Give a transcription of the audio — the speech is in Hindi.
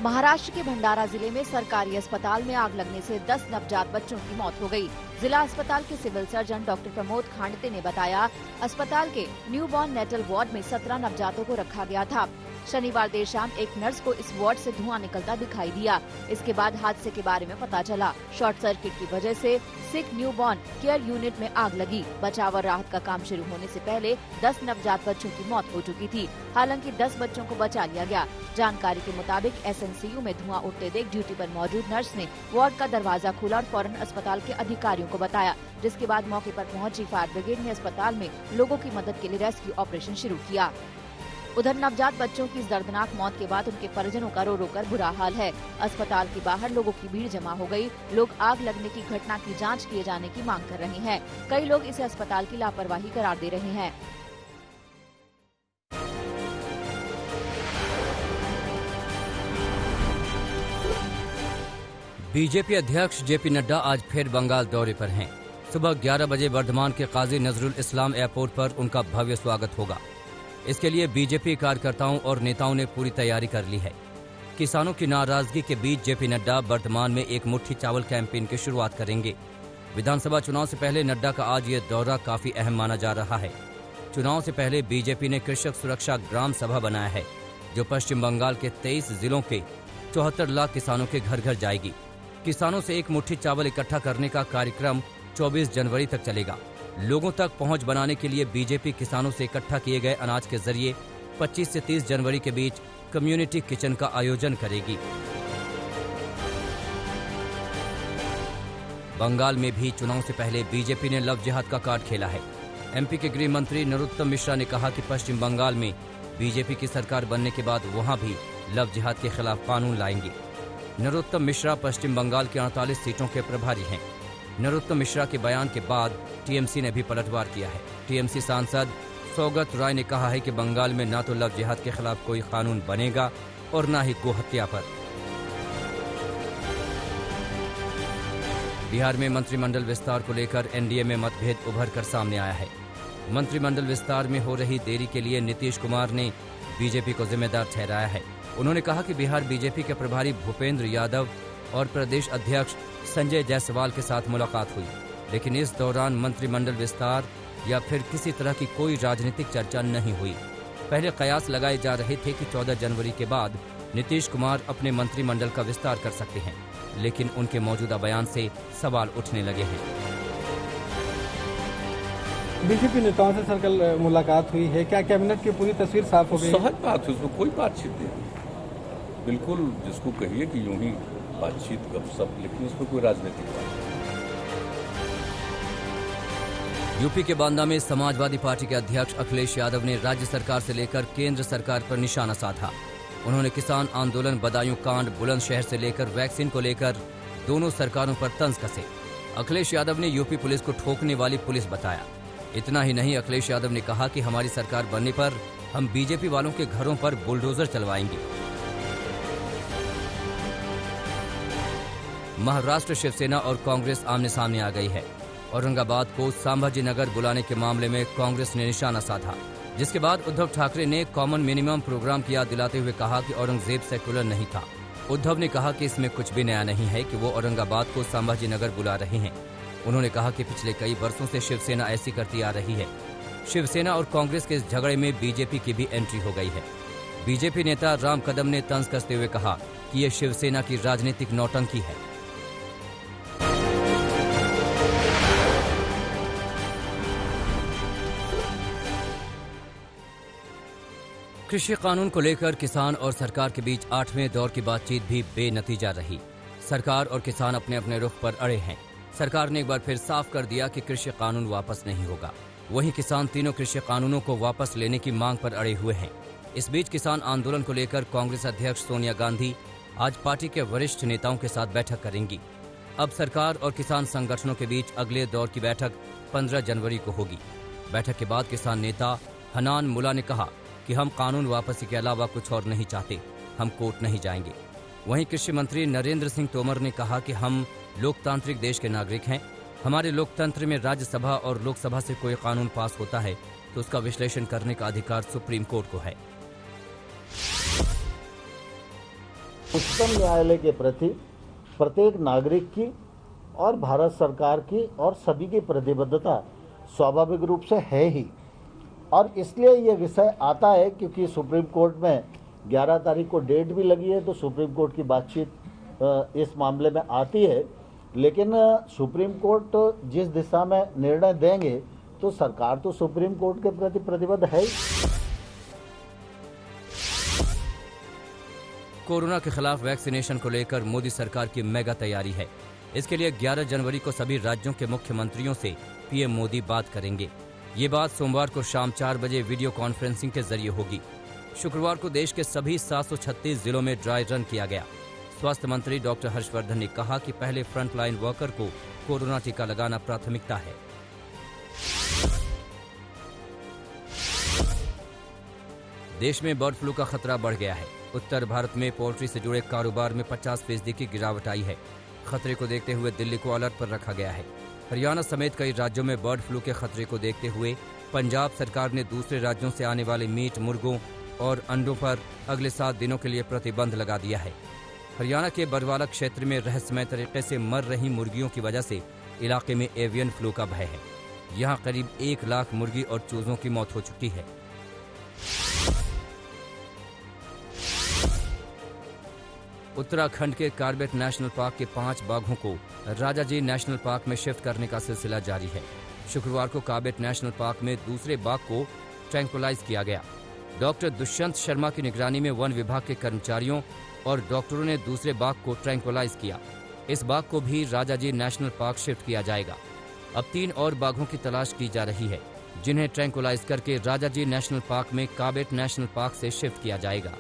महाराष्ट्र के भंडारा जिले में सरकारी अस्पताल में आग लगने से 10 नवजात बच्चों की मौत हो गई। जिला अस्पताल के सिविल सर्जन डॉक्टर प्रमोद खांडते ने बताया, अस्पताल के न्यूबॉर्न नेटल वार्ड में 17 नवजातों को रखा गया था। शनिवार देर शाम एक नर्स को इस वार्ड से धुआं निकलता दिखाई दिया। इसके बाद हादसे के बारे में पता चला। शॉर्ट सर्किट की वजह से सिक न्यूबॉर्न केयर यूनिट में आग लगी। बचाव और राहत का काम शुरू होने से पहले 10 नवजात बच्चों की मौत हो चुकी थी। हालांकि 10 बच्चों को बचा लिया गया। जानकारी के मुताबिक SNCU में धुआं उठते देख ड्यूटी पर मौजूद नर्स ने वार्ड का दरवाजा खोला और फौरन अस्पताल के अधिकारियों को बताया, जिसके बाद मौके पर पहुंची फायर ब्रिगेड ने अस्पताल में लोगों की मदद के लिए रेस्क्यू ऑपरेशन शुरू किया। उधर नवजात बच्चों की इस दर्दनाक मौत के बाद उनके परिजनों का रो रो कर बुरा हाल है। अस्पताल के बाहर लोगों की भीड़ जमा हो गई। लोग आग लगने की घटना की जांच किए जाने की मांग कर रहे हैं। कई लोग इसे अस्पताल की लापरवाही करार दे रहे हैं। बीजेपी अध्यक्ष JP नड्डा आज फिर बंगाल दौरे पर हैं। सुबह 11 बजे वर्धमान के काजी नजरुल इस्लाम एयरपोर्ट पर उनका भव्य स्वागत होगा। इसके लिए बीजेपी कार्यकर्ताओं और नेताओं ने पूरी तैयारी कर ली है। किसानों की नाराजगी के बीच JP नड्डा वर्धमान में एक मुट्ठी चावल कैंपेन की शुरुआत करेंगे। विधानसभा चुनाव से पहले नड्डा का आज ये दौरा काफी अहम माना जा रहा है। चुनाव से पहले बीजेपी ने कृषक सुरक्षा ग्राम सभा बनाया है, जो पश्चिम बंगाल के 23 जिलों के 74 लाख किसानों के घर घर जाएगी। किसानों से एक मुट्ठी चावल इकट्ठा करने का कार्यक्रम 24 जनवरी तक चलेगा। लोगों तक पहुंच बनाने के लिए बीजेपी किसानों से इकट्ठा किए गए अनाज के जरिए 25 से 30 जनवरी के बीच कम्युनिटी किचन का आयोजन करेगी। बंगाल में भी चुनाव से पहले बीजेपी ने लव जिहाद का कार्ड खेला है। MP के गृह मंत्री नरोत्तम मिश्रा ने कहा कि पश्चिम बंगाल में बीजेपी की सरकार बनने के बाद वहां भी लव जिहाद के खिलाफ कानून लाएंगे। नरोत्तम मिश्रा पश्चिम बंगाल की 48 सीटों के प्रभारी हैं। नरोत्तम मिश्रा के बयान के बाद TMC ने भी पलटवार किया है। TMC सांसद सौगत राय ने कहा है कि बंगाल में न तो लव जिहाद के खिलाफ कोई कानून बनेगा और न ही गोहत्या पर। बिहार में मंत्रिमंडल विस्तार को लेकर NDA में मतभेद उभर कर सामने आया है। मंत्रिमंडल विस्तार में हो रही देरी के लिए नीतीश कुमार ने बीजेपी को जिम्मेदार ठहराया है। उन्होंने कहा कि बिहार बीजेपी के प्रभारी भूपेंद्र यादव और प्रदेश अध्यक्ष संजय जायसवाल के साथ मुलाकात हुई, लेकिन इस दौरान मंत्रिमंडल विस्तार या फिर किसी तरह की कोई राजनीतिक चर्चा नहीं हुई। पहले कयास लगाए जा रहे थे कि 14 जनवरी के बाद नीतीश कुमार अपने मंत्रिमंडल का विस्तार कर सकते हैं, लेकिन उनके मौजूदा बयान से सवाल उठने लगे हैं। बीजेपी नेताओं से सर कल मुलाकात हुई है, क्या कैबिनेट की पूरी तस्वीर साफ हो गई? सहज बात है, उसमें कोई बातचीत नहीं। बिल्कुल जिसको कहिए कि यूं ही बातचीत गपशप, लेकिन उसमें कोई राजनीतिक बात नहीं। यूपी के बांदा में समाजवादी पार्टी के अध्यक्ष अखिलेश यादव ने राज्य सरकार से लेकर केंद्र सरकार पर निशाना साधा। उन्होंने किसान आंदोलन, बदायूं कांड, बुलंदशहर से लेकर वैक्सीन को लेकर दोनों सरकारों पर तंज कसे। अखिलेश यादव ने यूपी पुलिस को ठोकने वाली पुलिस बताया। इतना ही नहीं, अखिलेश यादव ने कहा कि हमारी सरकार बनने पर हम बीजेपी वालों के घरों पर बुलडोजर चलवाएंगे। महाराष्ट्र शिवसेना और कांग्रेस आमने सामने आ गई है। औरंगाबाद को संभाजी नगर बुलाने के मामले में कांग्रेस ने निशाना साधा, जिसके बाद उद्धव ठाकरे ने कॉमन मिनिमम प्रोग्राम की याद दिलाते हुए कहा कि औरंगजेब सेक्युलर नहीं था। उद्धव ने कहा कि इसमें कुछ भी नया नहीं है कि वो औरंगाबाद को संभाजी नगर बुला रहे हैं। उन्होंने कहा कि पिछले कई वर्षों से शिवसेना ऐसी करती आ रही है। शिवसेना और कांग्रेस के इस झगड़े में बीजेपी की भी एंट्री हो गई है। बीजेपी नेता राम कदम ने तंज कसते हुए कहा कि ये शिवसेना की राजनीतिक नौटंकी है। कृषि कानून को लेकर किसान और सरकार के बीच 8वें दौर की बातचीत भी बेनतीजा रही। सरकार और किसान अपने अपने रुख पर अड़े हैं। सरकार ने एक बार फिर साफ कर दिया कि कृषि कानून वापस नहीं होगा। वहीं किसान तीनों कृषि कानूनों को वापस लेने की मांग पर अड़े हुए हैं। इस बीच किसान आंदोलन को लेकर कांग्रेस अध्यक्ष सोनिया गांधी आज पार्टी के वरिष्ठ नेताओं के साथ बैठक करेंगी। अब सरकार और किसान संगठनों के बीच अगले दौर की बैठक 15 जनवरी को होगी। बैठक के बाद किसान नेता हनान मुला ने कहा कि हम कानून वापसी के अलावा कुछ और नहीं चाहते, हम कोर्ट नहीं जाएंगे। वहीं कृषि मंत्री नरेंद्र सिंह तोमर ने कहा कि हम लोकतांत्रिक देश के नागरिक हैं। हमारे लोकतंत्र में राज्यसभा और लोकसभा से कोई कानून पास होता है तो उसका विश्लेषण करने का अधिकार सुप्रीम कोर्ट को है। उच्चतम न्यायालय के प्रति प्रत्येक नागरिक की और भारत सरकार की और सभी की प्रतिबद्धता स्वाभाविक रूप से है ही, और इसलिए ये विषय आता है क्योंकि सुप्रीम कोर्ट में 11 तारीख को डेट भी लगी है, तो सुप्रीम कोर्ट की बातचीत इस मामले में आती है। लेकिन सुप्रीम कोर्ट जिस दिशा में निर्णय देंगे तो सरकार तो सुप्रीम कोर्ट के प्रति प्रतिबद्ध है ही। कोरोना के खिलाफ वैक्सीनेशन को लेकर मोदी सरकार की मेगा तैयारी है। इसके लिए 11 जनवरी को सभी राज्यों के मुख्यमंत्रियों से पीएम मोदी बात करेंगे। ये बात सोमवार को शाम 4 बजे वीडियो कॉन्फ्रेंसिंग के जरिए होगी। शुक्रवार को देश के सभी 736 जिलों में ड्राई रन किया गया। स्वास्थ्य मंत्री डॉक्टर हर्षवर्धन ने कहा कि पहले फ्रंटलाइन वर्कर को कोरोना टीका लगाना प्राथमिकता है। देश में बर्ड फ्लू का खतरा बढ़ गया है। उत्तर भारत में पोल्ट्री से जुड़े कारोबार में 50% की गिरावट आई है। खतरे को देखते हुए दिल्ली को अलर्ट पर रखा गया है। हरियाणा समेत कई राज्यों में बर्ड फ्लू के खतरे को देखते हुए पंजाब सरकार ने दूसरे राज्यों से आने वाले मीट, मुर्गों और अंडों पर अगले 7 दिनों के लिए प्रतिबंध लगा दिया है। हरियाणा के बरवाला क्षेत्र में रहस्यमय तरीके से मर रही मुर्गियों की वजह से इलाके में एवियन फ्लू का भय है। यहाँ करीब 1 लाख मुर्गी और चूजों की मौत हो चुकी है। उत्तराखंड के कार्बेट नेशनल पार्क के 5 बाघों को राजाजी नेशनल पार्क में शिफ्ट करने का सिलसिला जारी है। शुक्रवार को कार्बेट नेशनल पार्क में दूसरे बाघ को ट्रैंक्विलाइज किया गया। डॉक्टर दुष्यंत शर्मा की निगरानी में वन विभाग के कर्मचारियों और डॉक्टरों ने दूसरे बाघ को ट्रैंक्विलाइज किया। इस बाघ को भी राजाजी नेशनल पार्क शिफ्ट किया जाएगा। अब 3 और बाघों की तलाश की जा रही है, जिन्हें ट्रैंक्विलाइज करके राजाजी नेशनल पार्क में कार्बेट नेशनल पार्क से शिफ्ट किया जाएगा।